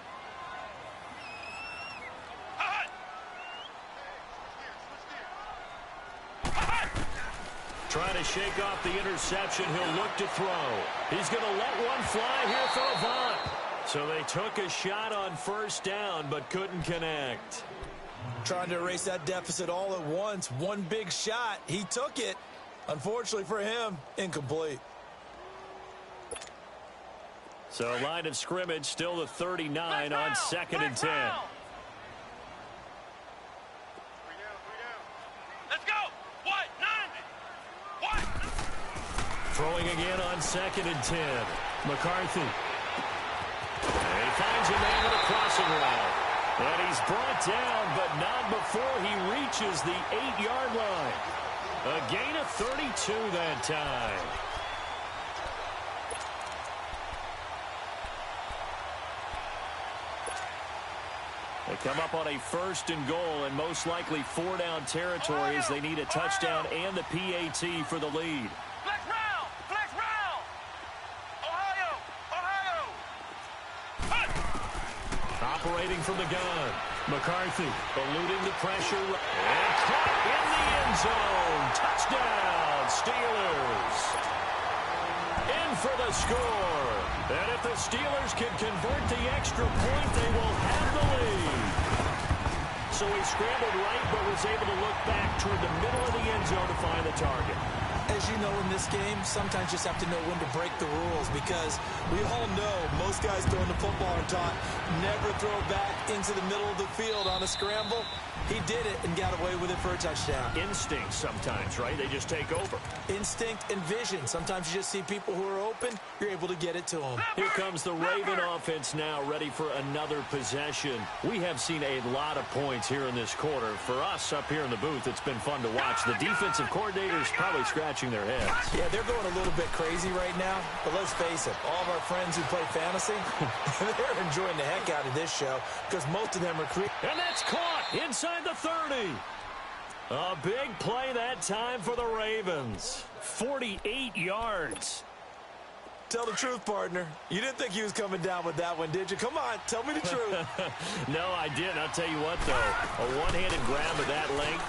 Trying to shake off the interception. He'll look to throw. He's going to let one fly here for Avant. So they took a shot on first down, but couldn't connect. Trying to erase that deficit all at once. One big shot. He took it. Unfortunately for him, incomplete. So line of scrimmage, still the 39 on 2nd and 10. Throwing again on 2nd and 10. McCarthy. And he finds a man with a crossing route. And he's brought down, but not before he reaches the 8-yard line. A gain of 32 that time. They come up on a 1st and goal and most likely 4-down territory as they need a touchdown and the PAT for the lead. Flex round! Flex round! Ohio! Ohio! Operating from the gun. McCarthy eluding the pressure. And caught in the end zone. Touchdown, Steelers. In for the score. And if the Steelers can convert the extra point, they will have the lead. So he scrambled right, but was able to look back toward the middle of the end zone to find the target. As you know, in this game, sometimes you just have to know when to break the rules, because we all know most guys throwing the football are taught never throw back into the middle of the field on a scramble. He did it and got away with it for a touchdown. Instinct sometimes, right? They just take over. Instinct and vision. Sometimes you just see people who are open, you're able to get it to them. Here comes the Raven offense now, ready for another possession. We have seen a lot of points here in this quarter. For us up here in the booth, it's been fun to watch. The defensive coordinators probably scratching their heads. Yeah, they're going a little bit crazy right now, but let's face it, all of our friends who play fantasy, they're enjoying the heck out of this show because most of them are creative. And that's caught inside the 30. A big play that time for the Ravens. 48 yards. Tell the truth, partner. You didn't think he was coming down with that one, did you? Come on, tell me the truth. No, I didn't. I'll tell you what, though. A one-handed grab of that length.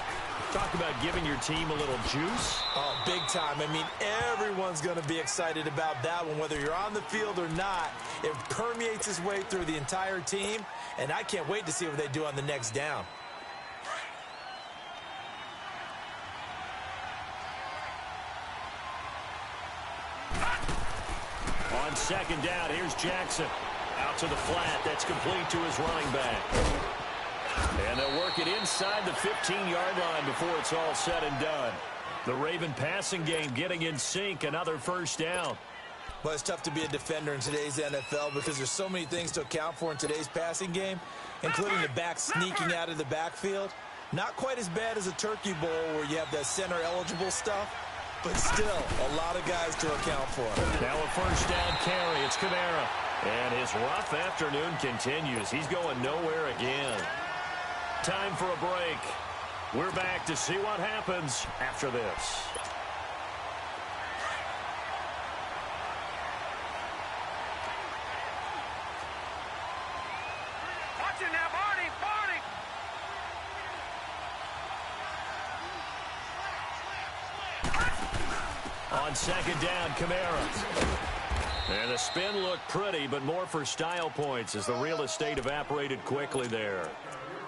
Talk about giving your team a little juice. Oh, big time. I mean, everyone's going to be excited about that one, whether you're on the field or not. It permeates its way through the entire team, and I can't wait to see what they do on the next down. On 2nd down, here's Jackson. Out to the flat. That's complete to his running back. And they'll work it inside the 15-yard line before it's all said and done. The Raven passing game getting in sync. Another 1st down. Well, it's tough to be a defender in today's NFL because there's so many things to account for in today's passing game, including the back sneaking out of the backfield. Not quite as bad as a turkey bowl where you have that center-eligible stuff, but still a lot of guys to account for. Now a 1st down carry. It's Kamara. And his rough afternoon continues. He's going nowhere again. Time for a break. We're back to see what happens after this. Watch it now, Barney! Barney! On 2nd down, Kamara. And the spin looked pretty, but more for style points as the real estate evaporated quickly there.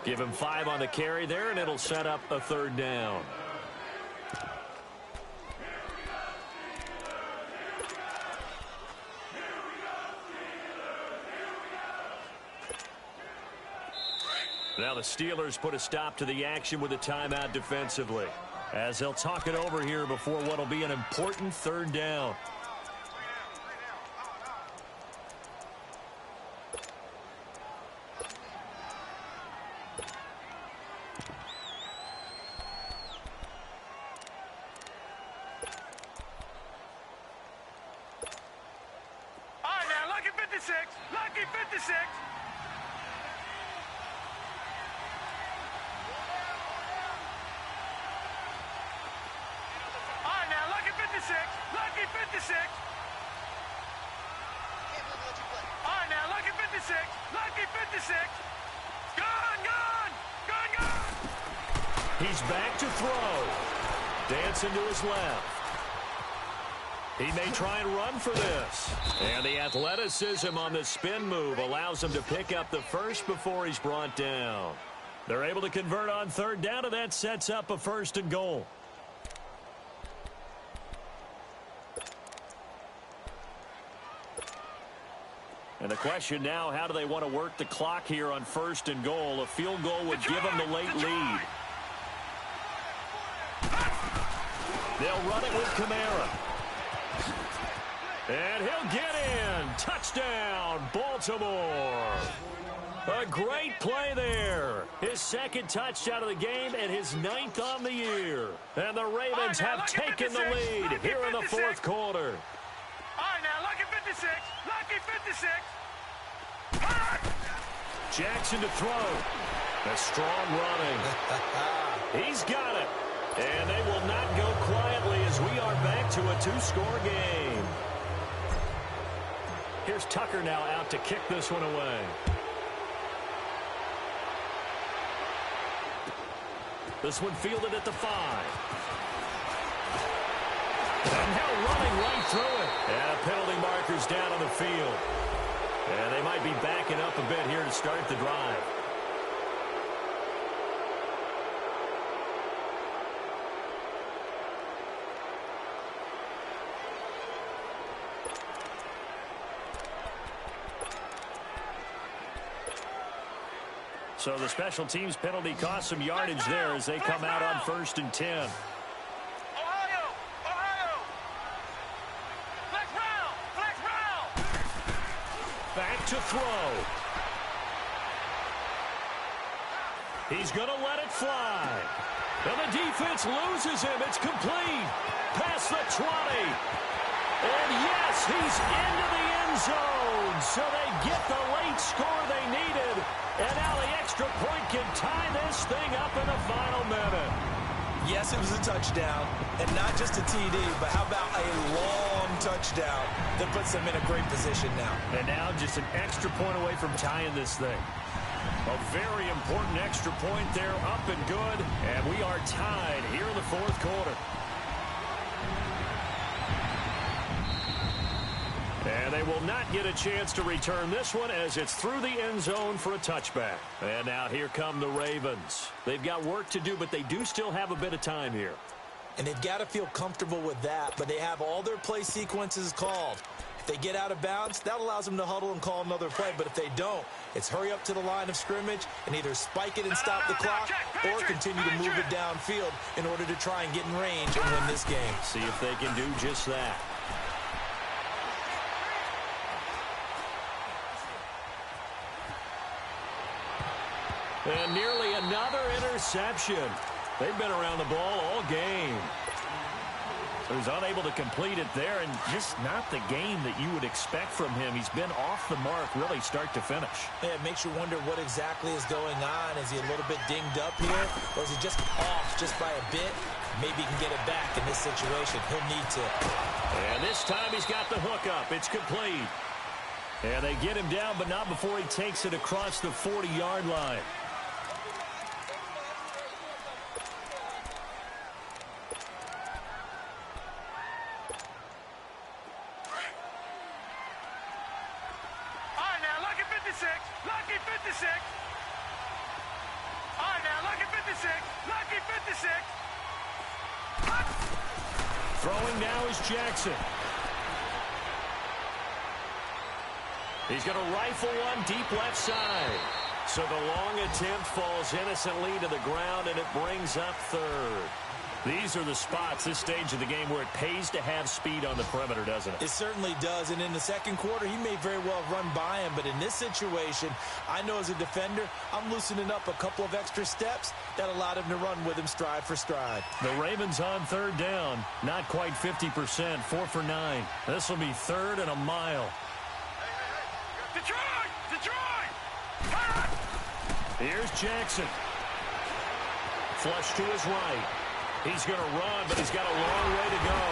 Give him 5 on the carry there, and it'll set up a 3rd down. Now the Steelers put a stop to the action with a timeout defensively, as they'll talk it over here before what will be an important 3rd down. Lucky 56. All right, now, lucky 56. Lucky 56. All right, now, lucky 56. Lucky 56. Gone, gone. Gone, gone. He's back to throw. Dancing to his left. He may try and run for this. And the athleticism on the spin move allows him to pick up the first before he's brought down. They're able to convert on 3rd down, and that sets up a 1st and goal. And the question now, how do they want to work the clock here on 1st and goal? A field goal would give them the late lead. They'll run it with Kamara. And he'll get in. Touchdown, Baltimore. A great play there. His second touchdown of the game and his 9th on the year. And the Ravens have taken the lead here in the fourth quarter. All right, now, lucky 56. Lucky 56. Jackson to throw. A strong running. He's got it. And they will not go quietly as we are back to a 2-score game. Here's Tucker now out to kick this one away. This one fielded at the 5. And now running right through it. And penalty markers down on the field. And they might be backing up a bit here to start the drive. So the special teams penalty cost some yardage there as they come out on 1st and 10. Ohio! Ohio! Flex round! Flex round! Back to throw. He's going to let it fly. And the defense loses him. It's complete. Past the 20. And yes, he's into the end zone. So they get the late score they needed. And now the extra point can tie this thing up in the final minute. Yes, it was a touchdown, and not just a TD, but how about a long touchdown that puts them in a great position now. And now just an extra point away from tying this thing. A very important extra point there, up and good, and we are tied here in the fourth quarter. And they will not get a chance to return this one as it's through the end zone for a touchback. And now here come the Ravens. They've got work to do, but they do still have a bit of time here. And they've got to feel comfortable with that, but they have all their play sequences called. If they get out of bounds, that allows them to huddle and call another play. But if they don't, it's hurry up to the line of scrimmage and either spike it and stop the clock or continue to move it downfield in order to try and get in range and win this game. See if they can do just that. And nearly another interception. They've been around the ball all game. So he's unable to complete it there, and just not the game that you would expect from him. He's been off the mark really start to finish. Yeah, it makes you wonder what exactly is going on. Is he a little bit dinged up here, or is he just off just by a bit? Maybe he can get it back in this situation. He'll need to. And this time he's got the hook up. It's complete. And they get him down, but not before he takes it across the 40-yard line. Lucky 56. All right, now, lucky 56. Lucky 56. Throwing now is Jackson. He's going to rifle one deep left side. So the long attempt falls innocently to the ground, and it brings up third. These are the spots, this stage of the game, where it pays to have speed on the perimeter, doesn't it? It certainly does, and in the second quarter, he may very well run by him, but in this situation, I know as a defender, I'm loosening up a couple of extra steps that allowed him to run with him stride for stride. The Ravens on third down, not quite 50%, 4 for 9. This will be third and a mile. Detroit! Detroit! Here's Jackson. Flush to his right. He's going to run, but he's got a long way to go.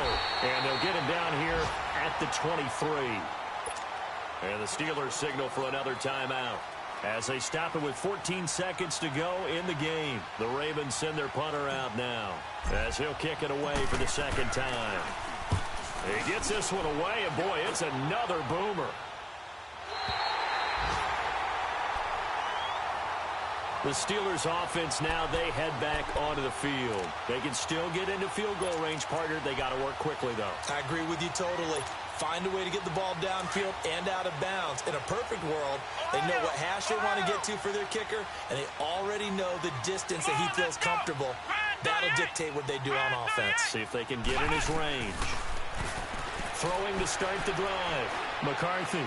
And they'll get him down here at the 23. And the Steelers signal for another timeout as they stop it with 14 seconds to go in the game. The Ravens send their punter out now as he'll kick it away for the second time. He gets this one away, and boy, it's another boomer. The Steelers offense now, they head back onto the field. They can still get into field goal range, partner. They got to work quickly, though. I agree with you totally. Find a way to get the ball downfield and out of bounds. In a perfect world, they know what hash they want to get to for their kicker, and they already know the distance that he feels comfortable. That'll dictate what they do on offense. See if they can get in his range. throwing to start the drive. McCarthy.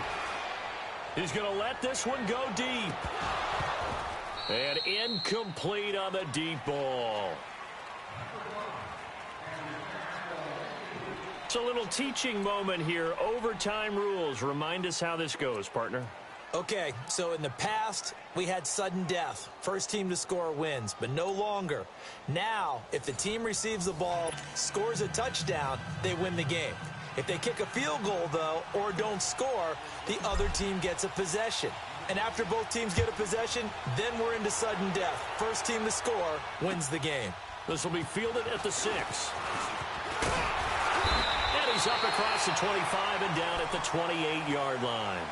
He's going to let this one go deep. And incomplete on the deep ball. It's a little teaching moment here. Overtime rules. Remind us how this goes, partner. Okay, so in the past, we had sudden death. First team to score wins, but no longer. Now, if the team receives the ball, scores a touchdown, they win the game. If they kick a field goal, though, or don't score, the other team gets a possession. And after both teams get a possession, then we're into sudden death. First team to score wins the game. This will be fielded at the 6. And he's up across the 25 and down at the 28-yard line.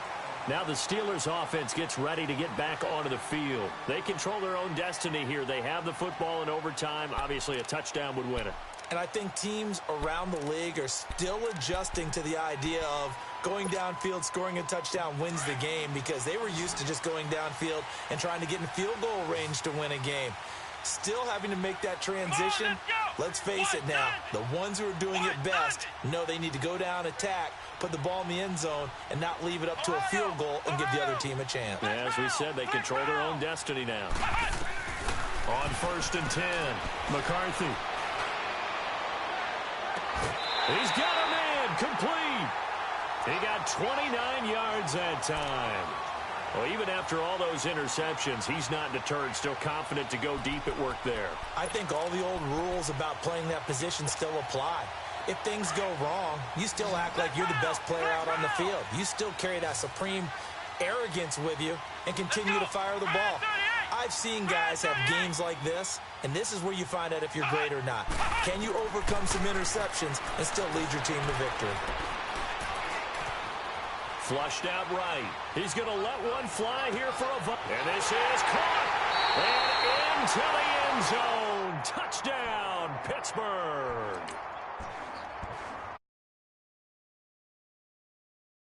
Now the Steelers offense gets ready to get back onto the field. They control their own destiny here. They have the football in overtime. Obviously, a touchdown would win it. And I think teams around the league are still adjusting to the idea of going downfield, scoring a touchdown wins the game, because they were used to just going downfield and trying to get in field goal range to win a game. Still having to make that transition. Let's face it now, the ones who are doing it best know they need to go down, attack, put the ball in the end zone, and not leave it up to a field goal and give the other team a chance. As we said, they control their own destiny now. On 1st and 10, McCarthy. He's got a man, complete. He got 29 yards that time. Well, even after all those interceptions, he's not deterred, still confident to go deep at work there. I think all the old rules about playing that position still apply. If things go wrong, you still act like you're the best player out on the field. You still carry that supreme arrogance with you and continue to fire the ball. I've seen guys have games like this, and this is where you find out if you're great or not. Can you overcome some interceptions and still lead your team to victory? Flushed out right. He's going to let one fly here for a volley. And this is caught. And into the end zone. Touchdown, Pittsburgh.